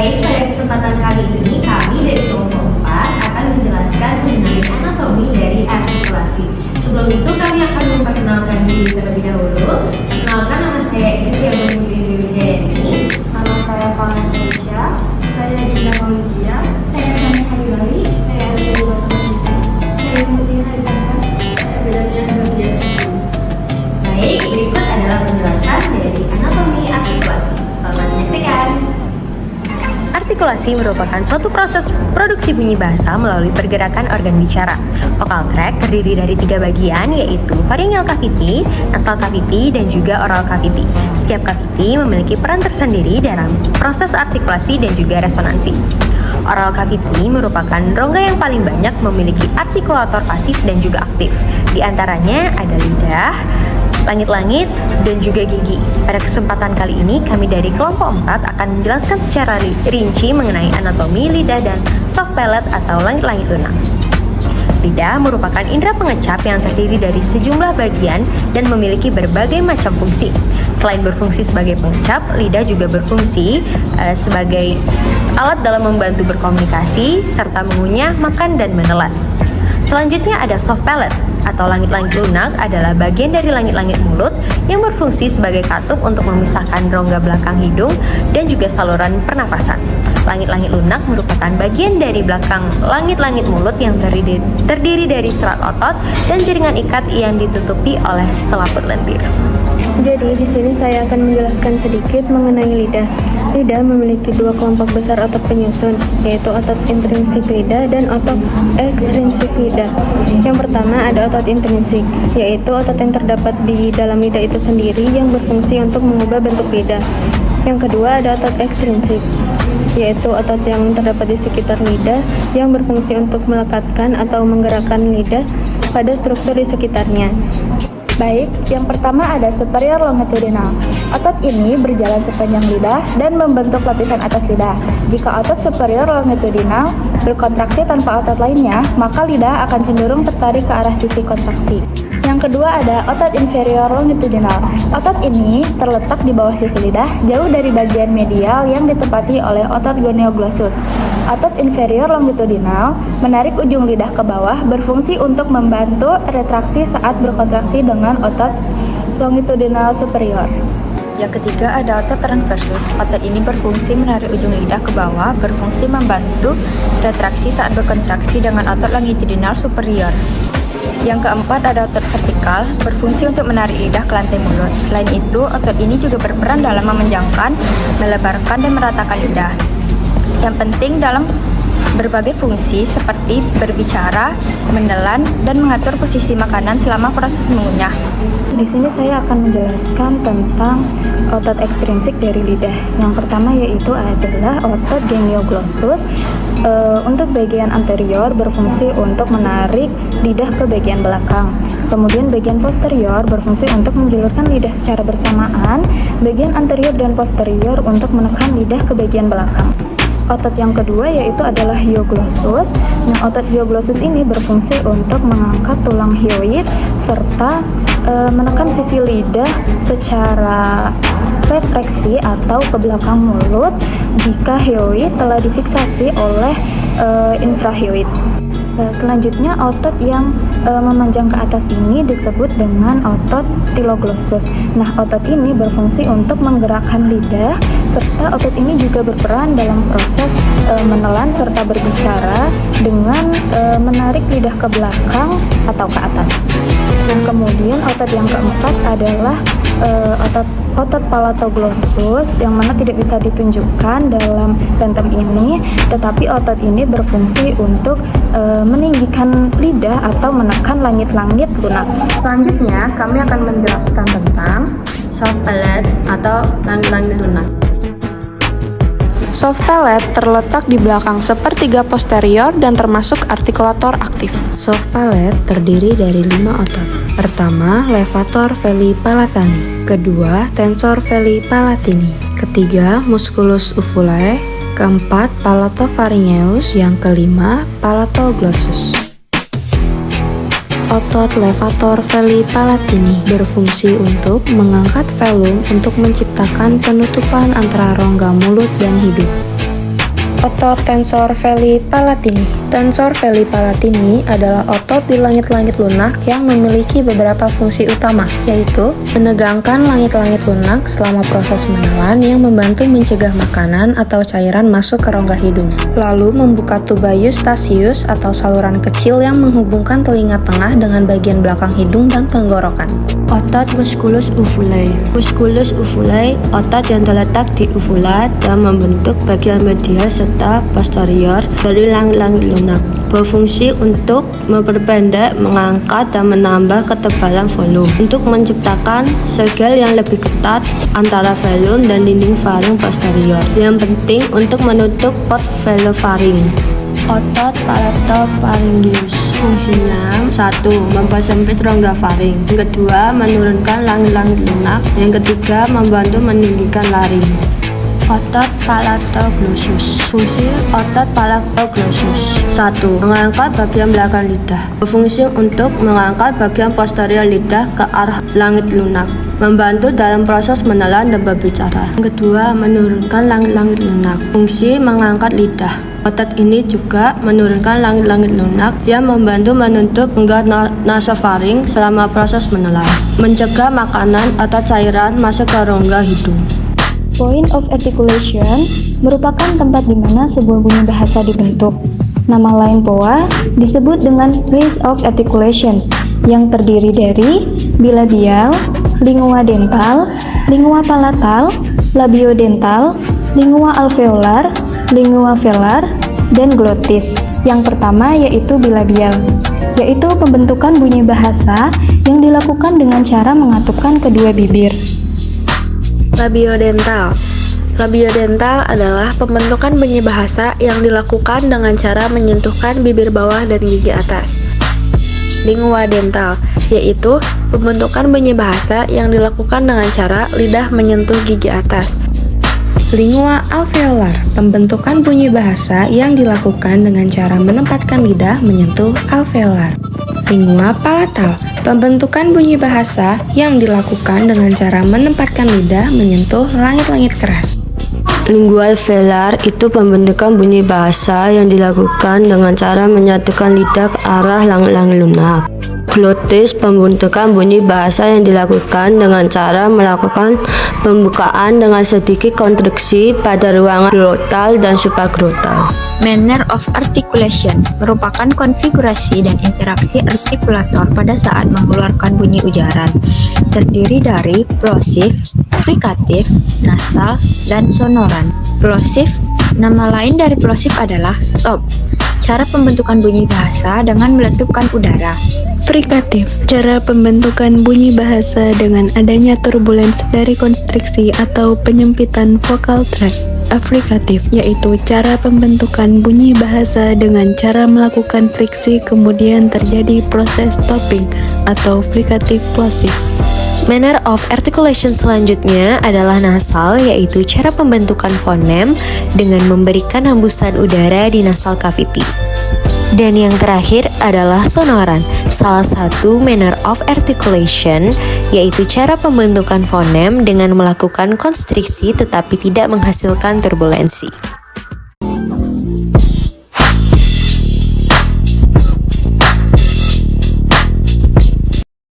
Baik, pada kesempatan kali ini kami dari kelompok 4 akan menjelaskan mengenai anatomi dari artikulasi. Sebelum itu kami akan memperkenalkan diri terlebih dahulu. Perkenalkan, nama saya Kristiana Dewi Jayani. Nama saya Valentia, saya Dinda Maulidia, saya Sani Habibali, saya Azri Watamashita, saya Mutia Azhar, saya Bedania Bagian. Baik, berikut adalah penjelasan dari anatomi artikulasi. Selamat menyaksikan. Artikulasi merupakan suatu proses produksi bunyi bahasa melalui pergerakan organ bicara. Vocal tract terdiri dari 3 bagian, yaitu pharyngeal cavity, nasal cavity, dan juga oral cavity. Setiap cavity memiliki peran tersendiri dalam proses artikulasi dan juga resonansi. Oral cavity merupakan rongga yang paling banyak memiliki artikulator pasif dan juga aktif. Di antaranya ada lidah, langit-langit, dan juga gigi. Pada kesempatan kali ini, kami dari kelompok 4 akan menjelaskan secara rinci mengenai anatomi lidah dan soft palate atau langit-langit lunak. Lidah merupakan indera pengecap yang terdiri dari sejumlah bagian dan memiliki berbagai macam fungsi. Selain berfungsi sebagai pengecap, lidah juga berfungsi sebagai alat dalam membantu berkomunikasi, serta mengunyah, makan, dan menelan. Selanjutnya ada soft palate atau langit-langit lunak adalah bagian dari langit-langit mulut yang berfungsi sebagai katup untuk memisahkan rongga belakang hidung dan juga saluran pernafasan. Langit-langit lunak merupakan bagian dari belakang langit-langit mulut yang terdiri dari serat otot dan jaringan ikat yang ditutupi oleh selaput lendir. Jadi di sini saya akan menjelaskan sedikit mengenai lidah. Lidah memiliki 2 kelompok besar otot penyusun, yaitu otot intrinsik lidah dan otot ekstrinsik lidah. Yang pertama ada otot intrinsik, yaitu otot yang terdapat di dalam lidah itu sendiri yang berfungsi untuk mengubah bentuk lidah. Yang kedua ada otot ekstrinsik, yaitu otot yang terdapat di sekitar lidah yang berfungsi untuk melekatkan atau menggerakkan lidah pada struktur di sekitarnya. Baik, yang pertama ada superior longitudinal. Otot ini berjalan sepanjang lidah dan membentuk lapisan atas lidah. Jika otot superior longitudinal berkontraksi tanpa otot lainnya, maka lidah akan cenderung tertarik ke arah sisi kontraksi. Yang kedua ada otot inferior longitudinal. Otot ini terletak di bawah sisi lidah, jauh dari bagian medial yang ditempati oleh otot gonioglossus. Otot inferior longitudinal menarik ujung lidah ke bawah, berfungsi untuk membantu retraksi saat berkontraksi dengan otot longitudinal superior. Yang ketiga ada otot transversus. Otot ini berfungsi menarik ujung lidah ke bawah, berfungsi membantu retraksi saat berkontraksi dengan otot longitudinal superior. Yang keempat ada otot vertikal, berfungsi untuk menarik lidah ke lantai mulut. Selain itu, otot ini juga berperan dalam memanjangkan, melebarkan, dan meratakan lidah. Yang penting dalam berbagai fungsi seperti berbicara, menelan, dan mengatur posisi makanan selama proses mengunyah. Di sini saya akan menjelaskan tentang otot ekstrinsik dari lidah. Yang pertama yaitu adalah otot genioglossus. Untuk bagian anterior berfungsi untuk menarik lidah ke bagian belakang. Kemudian bagian posterior berfungsi untuk menjulurkan lidah secara bersamaan. Bagian anterior dan posterior untuk menekan lidah ke bagian belakang. Otot yang kedua yaitu adalah hyoglossus. Nah, otot hyoglossus ini berfungsi untuk mengangkat tulang hyoid serta menekan sisi lidah secara refleksi atau ke belakang mulut jika hyoid telah difiksasi oleh infrahyoid. Selanjutnya otot yang memanjang ke atas ini disebut dengan otot styloglossus. Nah, otot ini berfungsi untuk menggerakkan lidah serta otot ini juga berperan dalam proses menelan serta berbicara dengan menarik lidah ke belakang atau ke atas. Nah, kemudian otot yang keempat adalah otot palatoglossus yang mana tidak bisa ditunjukkan dalam benteng ini, tetapi otot ini berfungsi untuk meninggikan lidah atau menekan langit-langit lunak. Selanjutnya, kami akan menjelaskan tentang soft palate atau langit-langit lunak. Soft palate terletak di belakang sepertiga posterior dan termasuk artikulator aktif. Soft palate terdiri dari 5 otot. Pertama, levator veli palatani. Kedua, tensor veli palatini. Ketiga, musculus uvulae. Keempat, palatopharyngeus. Yang kelima, palatoglossus. Otot levator veli palatini berfungsi untuk mengangkat velum untuk menciptakan penutupan antara rongga mulut dan hidung. Otot tensor veli palatini. Tensor veli palatini adalah otot di langit-langit lunak yang memiliki beberapa fungsi utama, yaitu menegangkan langit-langit lunak selama proses menelan yang membantu mencegah makanan atau cairan masuk ke rongga hidung, lalu membuka tuba eustachius atau saluran kecil yang menghubungkan telinga tengah dengan bagian belakang hidung dan tenggorokan. Otot musculus uvulae. Musculus uvulae, otot yang terletak di uvula dan membentuk bagian medial serta posterior dari langit-langit lunak. Berfungsi untuk memperpendek, mengangkat, dan menambah ketebalan volume untuk menciptakan segel yang lebih ketat antara velum dan dinding faring posterior. Yang penting untuk menutup port velopharynx. Otot palatopharyngeus. Fungsinya 1. Mempersempit rongga faring. Yang kedua, menurunkan langit-langit lunak. Yang ketiga, membantu meninggikan laring. Otot palatoglossus. Fungsi otot palatoglossus 1. Mengangkat bagian belakang lidah. Berfungsi untuk mengangkat bagian posterior lidah ke arah langit lunak, membantu dalam proses menelan dan berbicara. Yang kedua, menurunkan langit-langit lunak. Fungsi mengangkat lidah. Otot ini juga menurunkan langit-langit lunak yang membantu menutup hingga nasofaring selama proses menelan, mencegah makanan atau cairan masuk ke rongga hidung. Point of articulation merupakan tempat di mana sebuah bunyi bahasa dibentuk. Nama lain POA disebut dengan place of articulation yang terdiri dari bilabial, lingua dental, lingua palatal, labiodental, lingua alveolar, lingua velar, dan glotis. Yang pertama yaitu bilabial, yaitu pembentukan bunyi bahasa yang dilakukan dengan cara mengatupkan kedua bibir. Labiodental. Labiodental adalah pembentukan bunyi bahasa yang dilakukan dengan cara menyentuhkan bibir bawah dan gigi atas. Lingua dental, yaitu pembentukan bunyi bahasa yang dilakukan dengan cara lidah menyentuh gigi atas. Lingua alveolar, pembentukan bunyi bahasa yang dilakukan dengan cara menempatkan lidah menyentuh alveolar. Lingua palatal, pembentukan bunyi bahasa yang dilakukan dengan cara menempatkan lidah menyentuh langit-langit keras. Lingua velar itu pembentukan bunyi bahasa yang dilakukan dengan cara menyatukan lidah ke arah langit-langit lunak. Glotis, pembentukan bunyi bahasa yang dilakukan dengan cara melakukan pembukaan dengan sedikit kontriksi pada ruangan glotal dan supraglotal. Manner of articulation merupakan konfigurasi dan interaksi artikulator pada saat mengeluarkan bunyi ujaran. Terdiri dari plosive, frikatif, nasal, dan sonoran. Plosive, nama lain dari plosive adalah stop. Cara pembentukan bunyi bahasa dengan meletupkan udara. Frikatif, cara pembentukan bunyi bahasa dengan adanya turbulens dari konstriksi atau penyempitan vokal tract. Afrikatif, yaitu cara pembentukan bunyi bahasa dengan cara melakukan friksi kemudian terjadi proses stopping atau frikatif plosive. Manner of articulation selanjutnya adalah nasal, yaitu cara pembentukan fonem dengan memberikan hembusan udara di nasal cavity. Dan yang terakhir adalah sonoran, salah satu manner of articulation, yaitu cara pembentukan fonem dengan melakukan konstriksi tetapi tidak menghasilkan turbulensi.